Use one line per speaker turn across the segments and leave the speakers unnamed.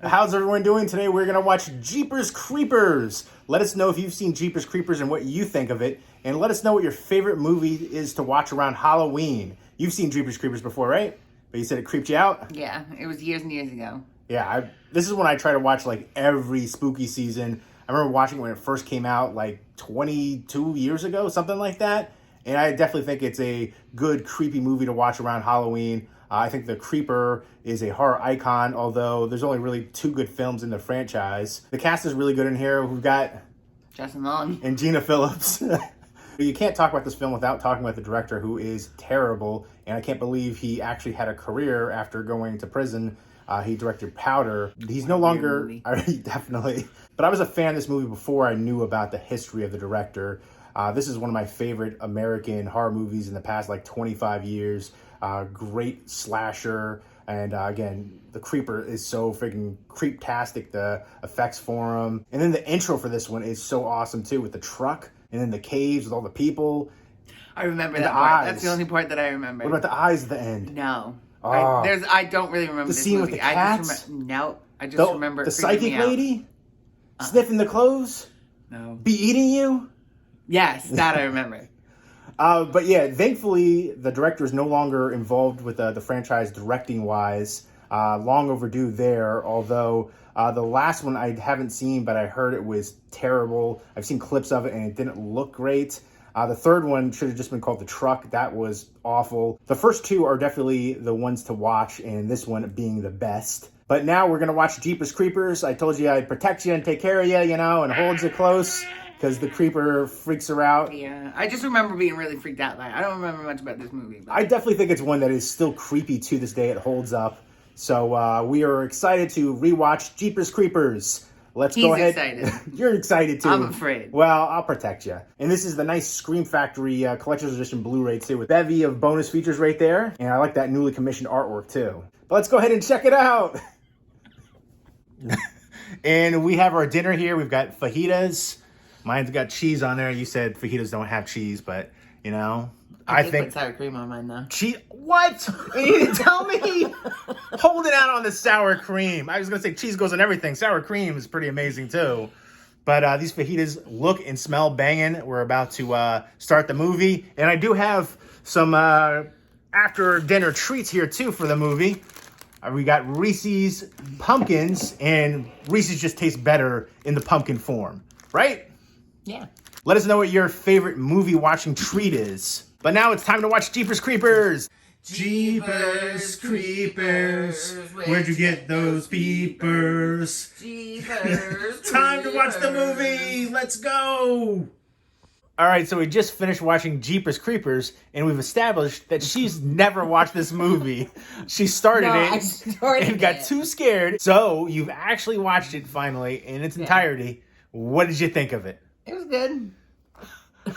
How's everyone doing today? We're going to watch Jeepers Creepers. Let us know if you've seen Jeepers Creepers and what you think of it. And let us know what your favorite movie is to watch around Halloween. You've seen Jeepers Creepers before, right? But you said it creeped you out?
Yeah, it was years and years ago.
Yeah, this is when I try to watch like every spooky season. I remember watching it when it first came out like 22 years ago, something like that. And I definitely think it's a good, creepy movie to watch around Halloween. I think The Creeper is a horror icon, although there's only really 2 good films in the franchise. The cast is really good in here. We've got
Justin Long
and Gina Phillips. You can't talk about this film without talking about the director, who is terrible. And I can't believe he actually had a career after going to prison. He directed Powder. He's no longer... Definitely. But I was a fan of this movie before I knew about the history of the director. This is one of my favorite American horror movies in the past, like 25 years. Great slasher. And again, The Creeper is so freaking creeptastic, the effects for him. And then the intro for this one is so awesome too, with the truck and then the caves with all the people.
I remember that part. That's the only part that I remember.
What about the eyes at the end?
No. I don't really remember
the
this
scene
movie.
with the cats?
I just remember
the
it
psychic
me out.
lady sniffing the clothes?
No.
Be eating you?
Yes, that I remember.
But yeah, thankfully, the director is no longer involved with the franchise directing-wise. Long overdue there, although the last one I haven't seen, but I heard it was terrible. I've seen clips of it, and it didn't look great. The third one should have just been called The Truck. That was awful. The first 2 are definitely the ones to watch, and this one being the best. But now we're going to watch Jeepers Creepers. I told you I'd protect you and take care of you, and hold you close. Because the creeper freaks her out.
Yeah, I just remember being really freaked out by it. I don't remember much about this movie. But...
I definitely think it's one that is still creepy to this day. It holds up. So we are excited to rewatch Jeepers Creepers. Let's go ahead.
He's excited.
You're excited too.
I'm afraid.
Well, I'll protect you. And this is the nice Scream Factory Collector's Edition Blu-ray too, with a bevy of bonus features right there. And I like that newly commissioned artwork too. But let's go ahead and check it out. And we have our dinner here. We've got fajitas. Mine's got cheese on there. You said fajitas don't have cheese, but, I think...
put sour cream on mine, though.
Cheese? What? You didn't tell me? Hold it out on the sour cream. I was going to say cheese goes on everything. Sour cream is pretty amazing, too. But these fajitas look and smell banging. We're about to start the movie. And I do have some after-dinner treats here, too, for the movie. We got Reese's Pumpkins, and Reese's just tastes better in the pumpkin form, right?
Yeah.
Let us know what your favorite movie watching treat is. But now it's time to watch Jeepers Creepers. Jeepers Creepers, where'd you get those peepers?
Jeepers
Time to watch the movie. Let's go. All right, so we just finished watching Jeepers Creepers, and we've established that she's never watched this movie. She started and got too scared. So you've actually watched it finally in its entirety. What did you think of it?
It was good.
It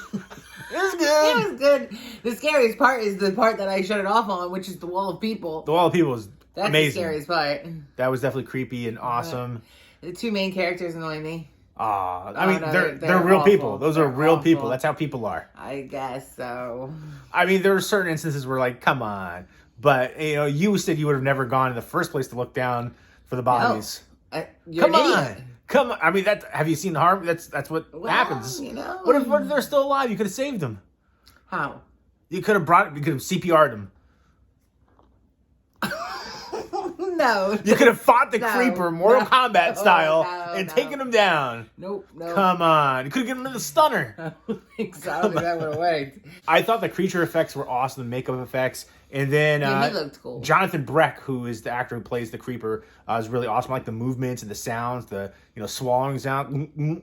was good.
It was good. The scariest part is the part that I shut it off on, which is the wall of people.
The wall of people was
That's
amazing.
the scariest part.
That was definitely creepy and awesome.
The 2 main characters annoy me.
I mean, they're real
awful.
people. Those are real people. That's how people are.
I guess so.
I mean, there are certain instances where, like, come on. But, you said you would have never gone in the first place to look down for the bodies.
No.
Come on. Come on. I mean, have you seen the harm? That's what happens. What if they're still alive? You could have saved them.
How?
You could have CPR'd them.
No.
You could have fought the creeper Mortal Kombat style and taken him down.
Nope.
Come on. You could have given him the stunner.
I don't think that would have worked.
I thought the creature effects were awesome, the makeup effects. And then
he looked cool.
Jonathan Breck, who is the actor who plays the creeper, is really awesome. I like the movements and the sounds, the swallowing sound,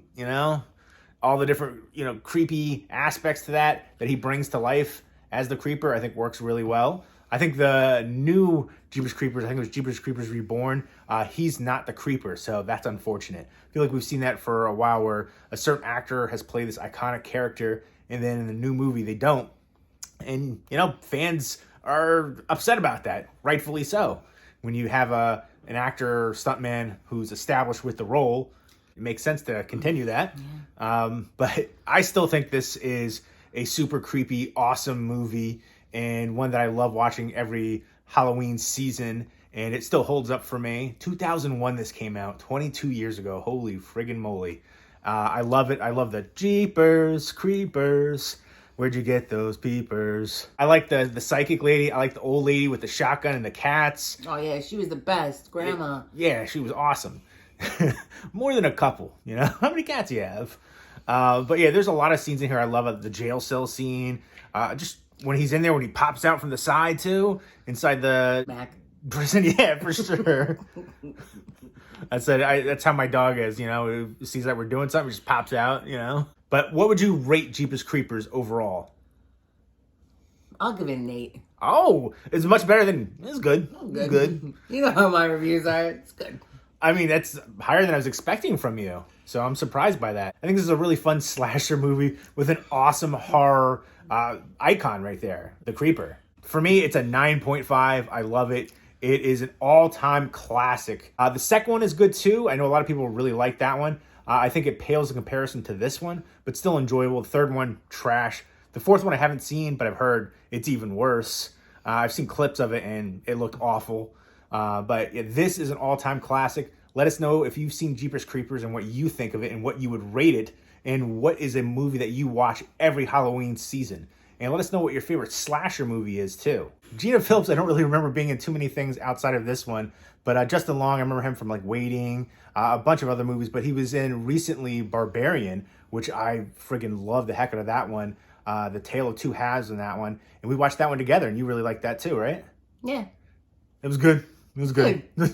all the different, creepy aspects to that he brings to life as the creeper, I think works really well. I think the new Jeepers Creepers, I think it was Jeepers Creepers Reborn, he's not the creeper, so that's unfortunate. I feel like we've seen that for a while where a certain actor has played this iconic character, and then in the new movie they don't. And, fans are upset about that, rightfully so. When you have an actor or stuntman who's established with the role, it makes sense to continue that. Yeah. But I still think this is a super creepy, awesome movie, and one that I love watching every Halloween season. and it still holds up for me. 2001 this came out, 22 years ago. Holy friggin' moly. I love it. I love the Jeepers Creepers. Where'd you get those peepers? I like the psychic lady. I like the old lady with the shotgun and the cats.
Oh, yeah, she was the best. Grandma.
Yeah, she was awesome. More than a couple, you know? How many cats do you have? But yeah, there's a lot of scenes in here. I love the jail cell scene. Just when he's in there, when he pops out from the side, too. Inside the
Mac.
prison. Yeah, for sure. That's how my dog is, you know? He sees that we're doing something, he just pops out, you know? But what would you rate Jeepers Creepers overall?
I'll give it an 8.
Oh, it's much better than... It's good.
Good.
Good.
You know how my reviews are. It's good.
I mean, that's higher than I was expecting from you. So I'm surprised by that. I think this is a really fun slasher movie with an awesome horror icon right there. The Creeper. For me, it's a 9.5. I love it. It is an all-time classic. The second one is good too. I know a lot of people really like that one. I think it pales in comparison to this one, but still enjoyable. The third one, trash. The fourth one I haven't seen, but I've heard it's even worse. I've seen clips of it, and it looked awful. But yeah, this is an all-time classic. Let us know if you've seen Jeepers Creepers and what you think of it and what you would rate it, and what is a movie that you watch every Halloween season. And let us know what your favorite slasher movie is, too. Gina Phillips, I don't really remember being in too many things outside of this one. But Justin Long, I remember him from, like, Waiting, a bunch of other movies. But he was in, recently, Barbarian, which I friggin' love the heck out of that one. The Tale of Two Halves in that one. And we watched that one together, and you really liked that, too, right?
Yeah.
It was good. It was good.
10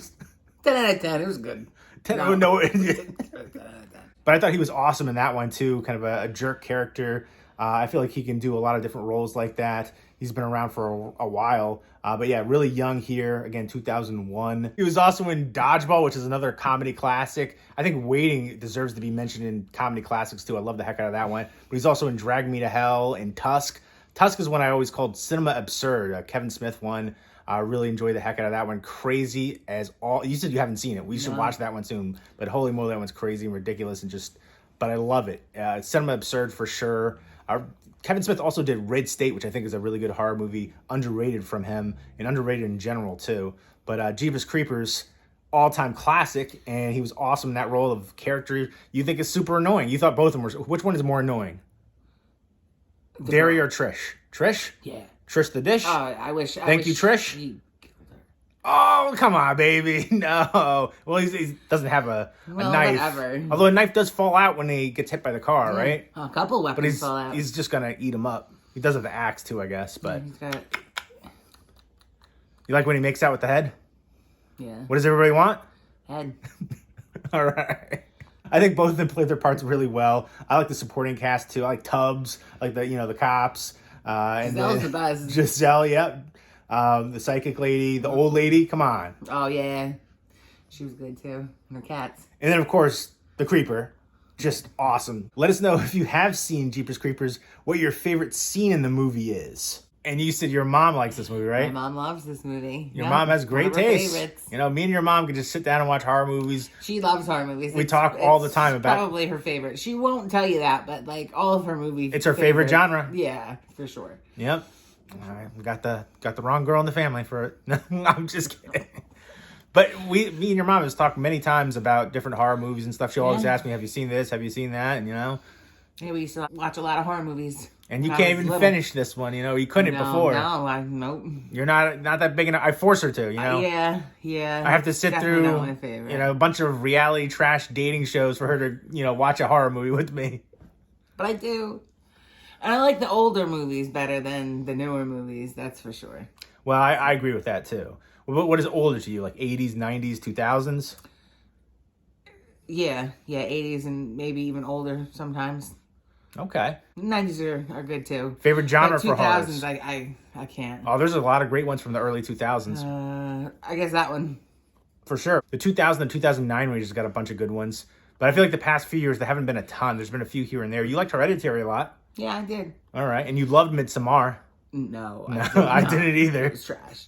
out of 10. It was good.
10
No.
no.
10 out of 10.
But I thought he was awesome in that one, too. Kind of a jerk character. I feel like he can do a lot of different roles like that. He's been around for a while. But yeah, really young here. Again, 2001. He was also in Dodgeball, which is another comedy classic. I think Waiting deserves to be mentioned in comedy classics, too. I love the heck out of that one. But he's also in Drag Me to Hell and Tusk. Tusk is one I always called Cinema Absurd. Kevin Smith one. I really enjoy the heck out of that one. Crazy as all. You said you haven't seen it. We should watch that one soon. But holy moly, that one's crazy and ridiculous and just... But I love it. Cinema Absurd for sure. Kevin Smith also did Red State, which I think is a really good horror movie. Underrated from him and underrated in general too. But Jeepers Creepers, all-time classic. And he was awesome in that role of character you think is super annoying. You thought both of them were... Which one is more annoying? Derry or Trish? Trish?
Yeah.
Trish the Dish?
I wish.
Thank you, Trish. Oh, come on, baby. No. Well, he doesn't have a knife.
Whatever.
Although a knife does fall out when he gets hit by the car, right?
A couple weapons fall out.
He's just going to eat him up. He does have the axe, too, I guess. But you like when he makes out with the head?
Yeah.
What does everybody want?
Head.
All right. I think both of them played their parts really well. I like the supporting cast, too. I like Tubbs, like the cops.
Giselle's the best.
Giselle, yep. The psychic lady, the old lady, come on.
Oh, yeah. She was good, too. And her cats.
And then, of course, the Creeper. Just awesome. Let us know if you have seen Jeepers Creepers, what your favorite scene in the movie is. And you said your mom likes this movie, right?
My mom loves this movie.
Your mom has great taste. Favorites. You know, me and your mom can just sit down and watch horror movies.
She loves horror movies.
We talk all the time about...
probably her favorite. She won't tell you that, but, like, all of her movies...
It's her favorite genre.
Yeah, for sure.
Yep. All right, we got the wrong girl in the family for it. No, I'm just kidding. But me and your mom has talked many times about different horror movies and stuff. She'll always ask me, have you seen this? Have you seen that? And, you know.
Yeah, we used to watch a lot of horror movies.
And you can't even finish this one, you know. You couldn't before.
Nope.
You're not that big enough. I force her to, you know.
Yeah.
I have to sit through, you know, a bunch of reality trash dating shows for her to, you know, watch a horror movie with me.
But I do. And I like the older movies better than the newer movies, that's for sure.
Well, I agree with that, too. What is older to you, like 80s, 90s, 2000s?
Yeah, 80s and maybe even older sometimes.
Okay.
90s are good, too.
Favorite genre
but
for horror?
2000s, I can't.
Oh, there's a lot of great ones from the early 2000s.
I guess that one.
For sure. The 2000 and 2009 range has got a bunch of good ones. But I feel like the past few years, there haven't been a ton. There's been a few here and there. You liked Hereditary a lot.
Yeah, I did.
All right. And you loved Midsommar.
No.
I didn't either.
It was trash.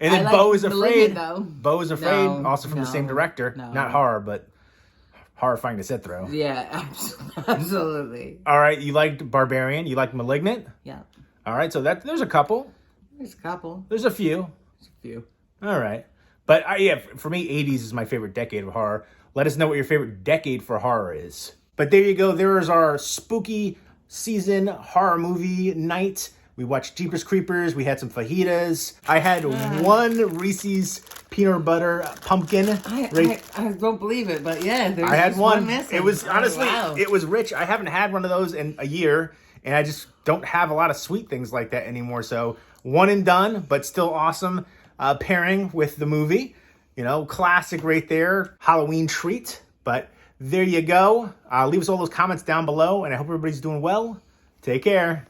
And then Beau is Afraid.
Though.
Beau is Afraid, also from the same director.
No.
Not horror, but horrifying to sit through.
Yeah, absolutely.
All right. You liked Barbarian. You liked Malignant.
Yeah.
All right. So there's a couple.
There's a couple.
There's a few.
There's a few.
All right. But yeah, for me, 80s is my favorite decade of horror. Let us know what your favorite decade for horror is. But there you go. There is our spooky season horror movie night. We watched Jeepers Creepers. We had some fajitas. I had one Reese's peanut butter pumpkin.
I don't believe it, but yeah, there's
I had one.
missing.
It was honestly,
wow.
It was rich. I haven't had one of those in a year, and I just don't have a lot of sweet things like that anymore. So one and done, but still awesome pairing with the movie. You know, classic right there. Halloween treat. But there you go. Leave us all those comments down below, and I hope everybody's doing well. Take care.